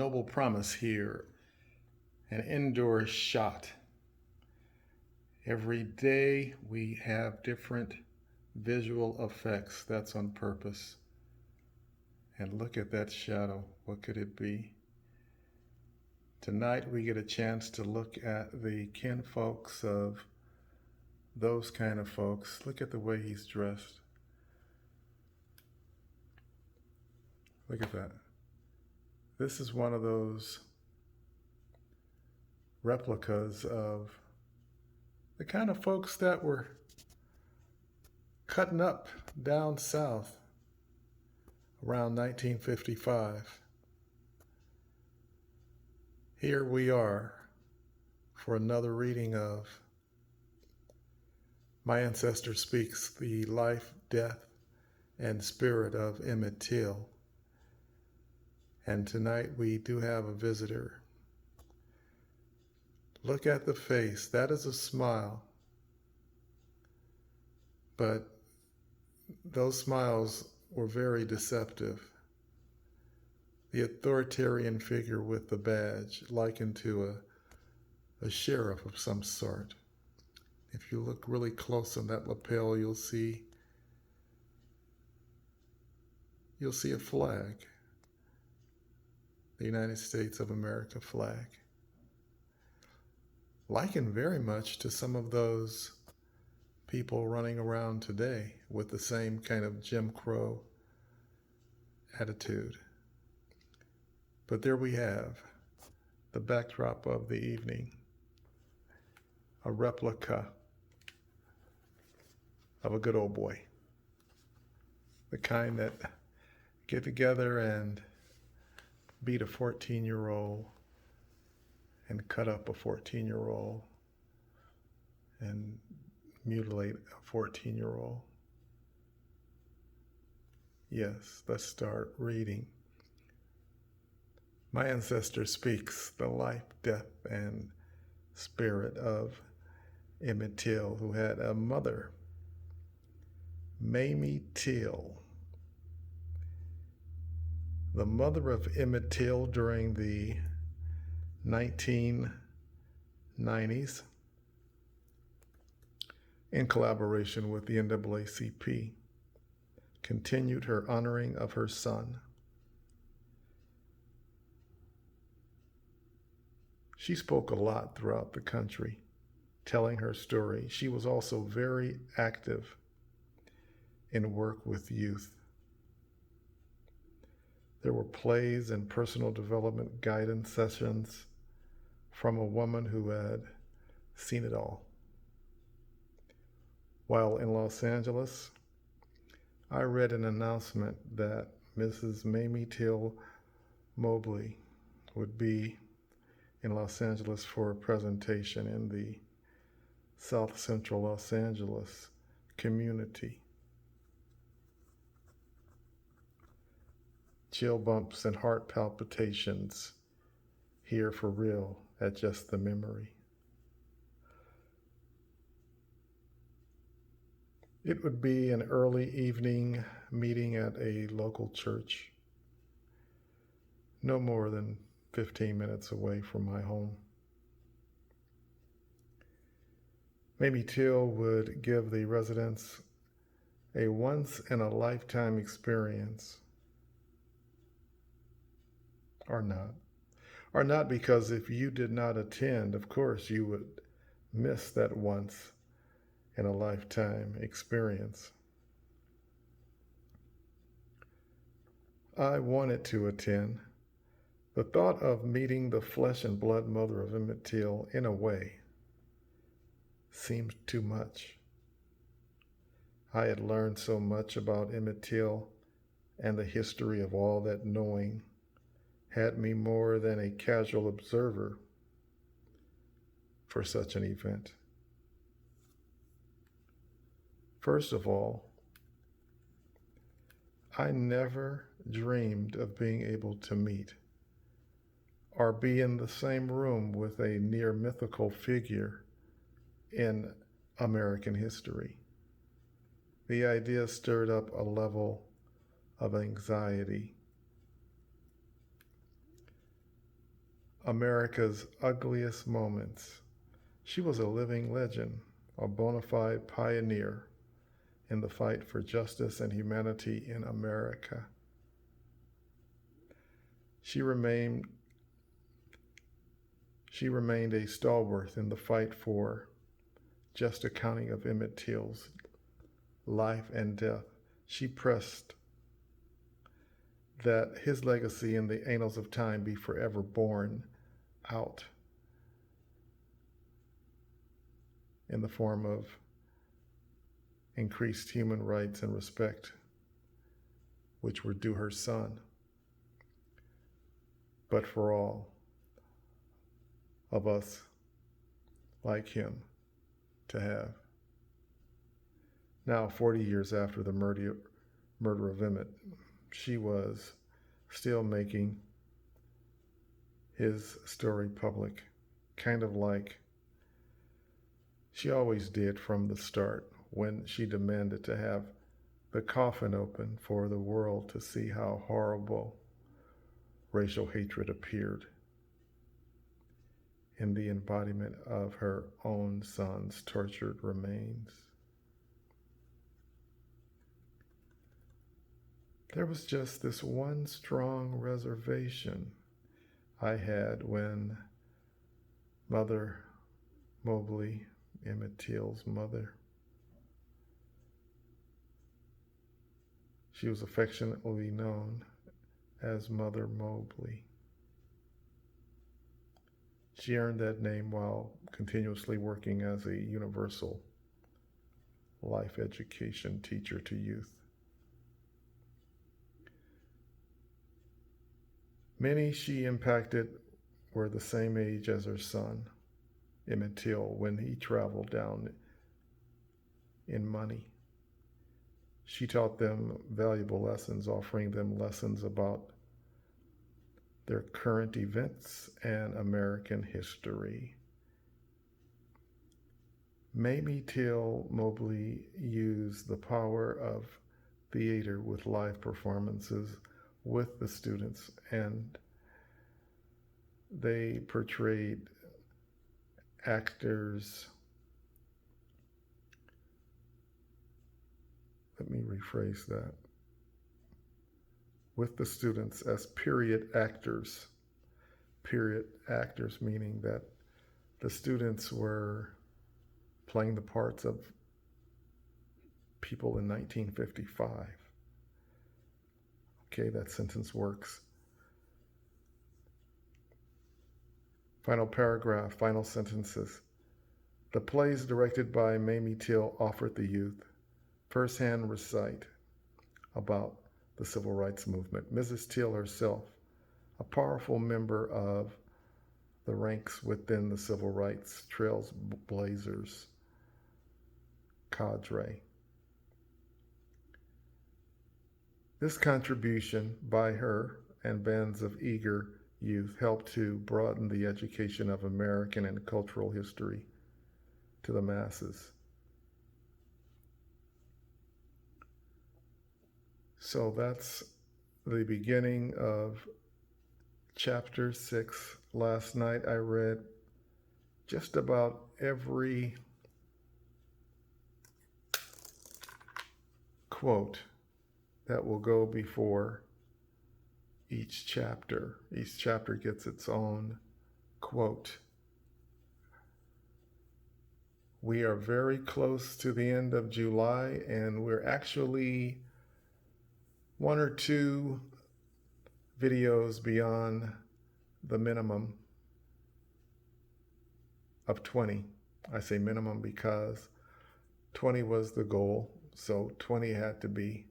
noble promise here, an indoor shot. Every day we have different visual effects. That's on purpose. And look at that shadow. What could it be? Tonight we get a chance to look at the kinfolks of those kind of folks. Look at the way he's dressed. Look at that. This is one of those replicas of the kind of folks that were cutting up down south around 1955. Here we are for another reading of My Ancestor Speaks, the life, death, and spirit of Emmett Till. And tonight we do have a visitor. Look at the face. That is a smile. But those smiles were very deceptive. The authoritarian figure with the badge, likened to a sheriff of some sort. If you look really close on that lapel, you'll see a flag. The United States of America flag. Likened very much to some of those people running around today with the same kind of Jim Crow attitude. But there we have the backdrop of the evening, a replica of a good old boy, the kind that get together and beat a 14-year-old and cut up a 14-year-old and mutilate a 14-year-old. Yes, let's start reading. My Ancestor Speaks, the life, death, and spirit of Emmett Till, who had a mother, Mamie Till. The mother of Emmett Till during the 1990s, in collaboration with the NAACP, continued her honoring of her son. She spoke a lot throughout the country, telling her story. She was also very active in work with youth. There were plays and personal development guidance sessions from a woman who had seen it all. While in Los Angeles, I read an announcement that Mrs. Mamie Till Mobley would be in Los Angeles for a presentation in the South Central Los Angeles community. Chill bumps and heart palpitations here for real at just the memory. It would be an early evening meeting at a local church, no more than 15 minutes away from my home. Mamie Till would give the residents a once-in-a-lifetime experience, or not, because if you did not attend, of course you would miss that once-in-a-lifetime experience. I wanted to attend. The thought of meeting the flesh and blood mother of Emmett Till, in a way, seemed too much. I had learned so much about Emmett Till, and the history of all that knowing had me more than a casual observer for such an event. First of all, I never dreamed of being able to meet or be in the same room with a near mythical figure in American history. The idea stirred up a level of anxiety. America's ugliest moments. She was a living legend, a bona fide pioneer in the fight for justice and humanity in America. She remained a stalwart in the fight for just accounting of Emmett Till's life and death. She pressed that his legacy in the annals of time be forever borne out in the form of increased human rights and respect, which were due her son, but for all of us like him to have. Now, 40 years after the murder of Emmett, she was still making his story public, kind of like she always did from the start when she demanded to have the coffin open for the world to see how horrible racial hatred appeared in the embodiment of her own son's tortured remains. There was just this one strong reservation I had when Mother Mobley, Emmett Till's mother, she was affectionately known as Mother Mobley. She earned that name while continuously working as a universal life education teacher to youth. Many she impacted were the same age as her son, Emmett Till, when he traveled down in money. She taught them valuable lessons, offering them lessons about their current events and American history. Mamie Till Mobley used the power of theater with live performances with the students, and they portrayed actors. Let me rephrase that. With the students as period actors. Period actors meaning that the students were playing the parts of people in 1955. Okay, that sentence works. Final paragraph, final sentences. The plays directed by Mamie Till offered the youth first-hand recite about the civil rights movement. Mrs. Till herself, a powerful member of the ranks within the civil rights trailblazers cadre. This contribution by her and bands of eager youth helped to broaden the education of American and cultural history to the masses. So that's the beginning of chapter 6. Last night I read just about every quote that will go before each chapter. Each chapter gets its own quote. We are very close to the end of July, and we're actually 1 or 2 videos beyond the minimum of 20. I say minimum because 20 was the goal, so 20 had to be.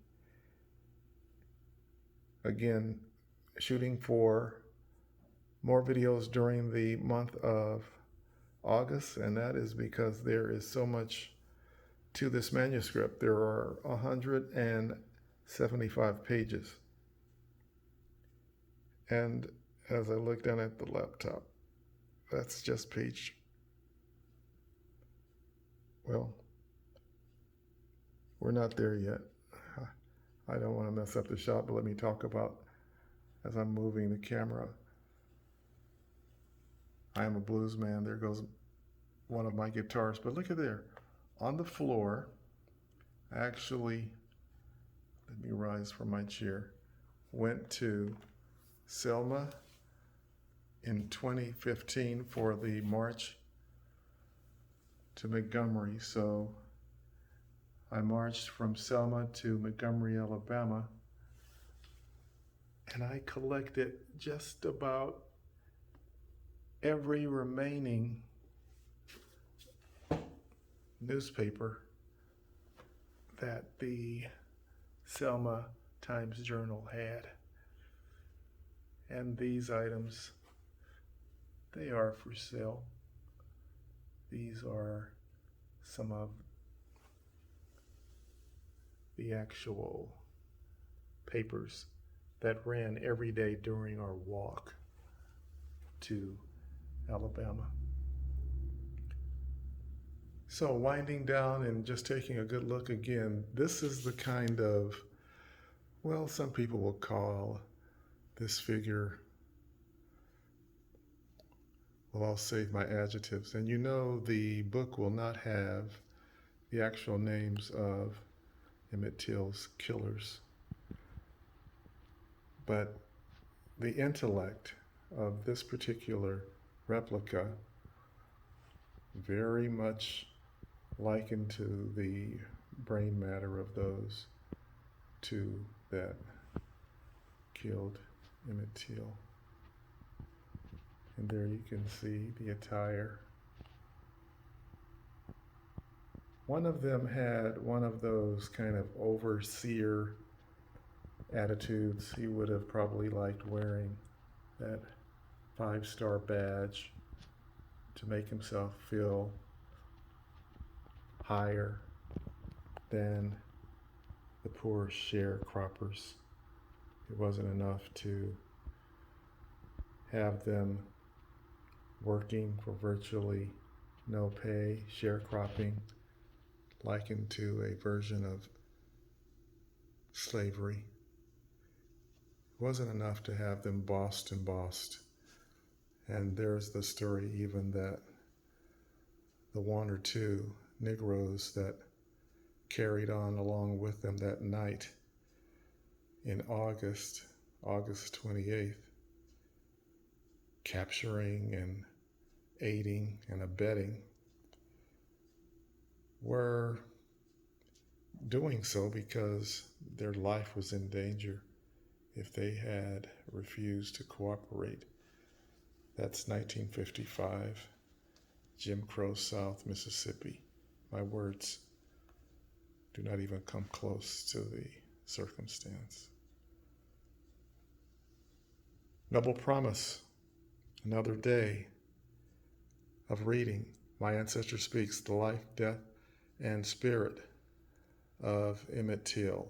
Again, shooting for more videos during the month of August, and that is because there is so much to this manuscript. There are 175 pages. And as I look down at the laptop, that's just page, well, we're not there yet. I don't want to mess up the shot, but let me talk about, as I'm moving the camera, I am a blues man. There goes one of my guitars. But look at there. On the floor, actually, let me rise from my chair, went to Selma in 2015 for the march to Montgomery. So I marched from Selma to Montgomery, Alabama, and I collected just about every remaining newspaper that the Selma Times-Journal had. And these items, they are for sale. These are some of the actual papers that ran every day during our walk to Alabama. So winding down and just taking a good look again, this is the kind of, well, some people will call this figure, well, I'll save my adjectives. And you know the book will not have the actual names of Emmett Till's killers, but the intellect of this particular replica very much likened to the brain matter of those two that killed Emmett Till. And there you can see the attire. One of them had one of those kind of overseer attitudes. He would have probably liked wearing that 5-star badge to make himself feel higher than the poor sharecroppers. It wasn't enough to have them working for virtually no pay, sharecropping, likened to a version of slavery. It wasn't enough to have them bossed and bossed. And there's the story even that the one or two Negroes that carried on along with them that night in August 28th, capturing and aiding and abetting, were doing so because their life was in danger if they had refused to cooperate. That's 1955, Jim Crow South, Mississippi. My words do not even come close to the circumstance. Noble promise, another day of reading My Ancestor Speaks, the life, death, and spirit of Emmett Till.